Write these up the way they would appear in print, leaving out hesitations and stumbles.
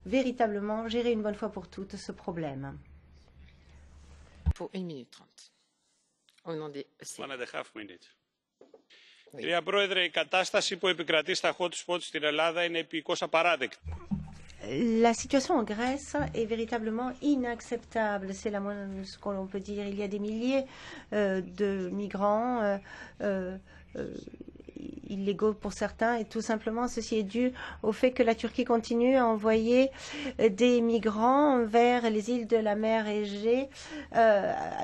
véritablement gérer une bonne fois pour toutes ce problème. Pour 1 minute 30. Au nom des EC. One and a half minute. Oui. Κυρία Πρόεδρε, η κατάσταση που επικρατεί στα hot spots στην Ελλάδα είναι επικώς απαράδεκτη. La situation en Grèce est véritablement inacceptable. C'est ce qu'on peut dire. Il y a des milliers de migrants illégaux pour certains, et tout simplement ceci est dû au fait que la Turquie continue à envoyer des migrants vers les îles de la mer Égée.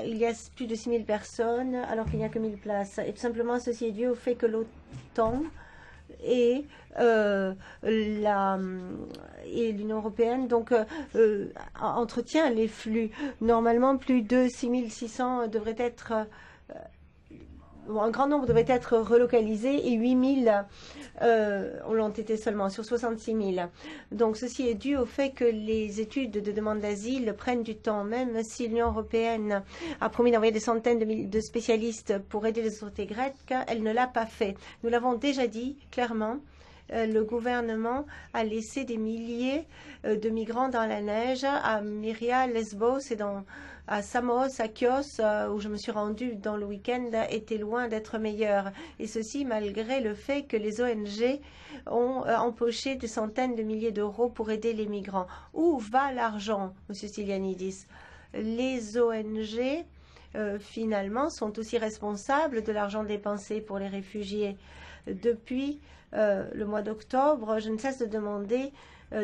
Il y a plus de 6000 personnes alors qu'il n'y a que 1000 places. Et tout simplement ceci est dû au fait que l'OTAN et l'Union européenne entretient les flux. Normalement, plus de 6600 devraient être un grand nombre devait être relocalisés et 8000 l'ont été seulement sur 66 000. Donc ceci est dû au fait que les études de demande d'asile prennent du temps. Même si l'Union européenne a promis d'envoyer des centaines de spécialistes pour aider les autorités grecques, elle ne l'a pas fait. Nous l'avons déjà dit clairement. Le gouvernement a laissé des milliers de migrants dans la neige à Myria, Lesbos et à Samos, à Chios, où je me suis rendue dans le week-end, était loin d'être meilleur. Et ceci malgré le fait que les ONG ont empoché des centaines de milliers d'euros pour aider les migrants. Où va l'argent, Monsieur Stylianidis? Les ONG, finalement, sont aussi responsables de l'argent dépensé pour les réfugiés. Depuis le mois d'octobre, je ne cesse de demander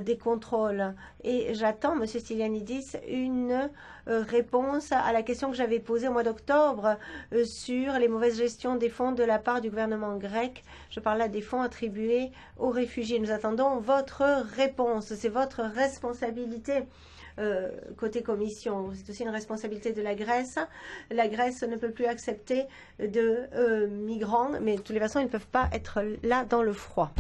des contrôles. Et j'attends, Monsieur Stylianidis, une réponse à la question que j'avais posée au mois d'octobre sur les mauvaises gestions des fonds de la part du gouvernement grec. Je parle là des fonds attribués aux réfugiés. Nous attendons votre réponse. C'est votre responsabilité. Côté commission, c'est aussi une responsabilité de la Grèce. La Grèce ne peut plus accepter de migrants, mais de toutes les façons, ils ne peuvent pas être là dans le froid.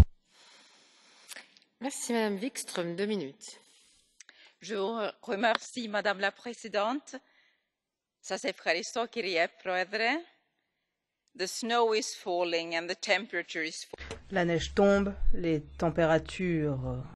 Merci Madame Wikström, 2 minutes. Je vous remercie Madame la Présidente. Σας ευχαριστώ κυρία Πρόεδρε. The snow is falling and the temperature is falling. La neige tombe, les températures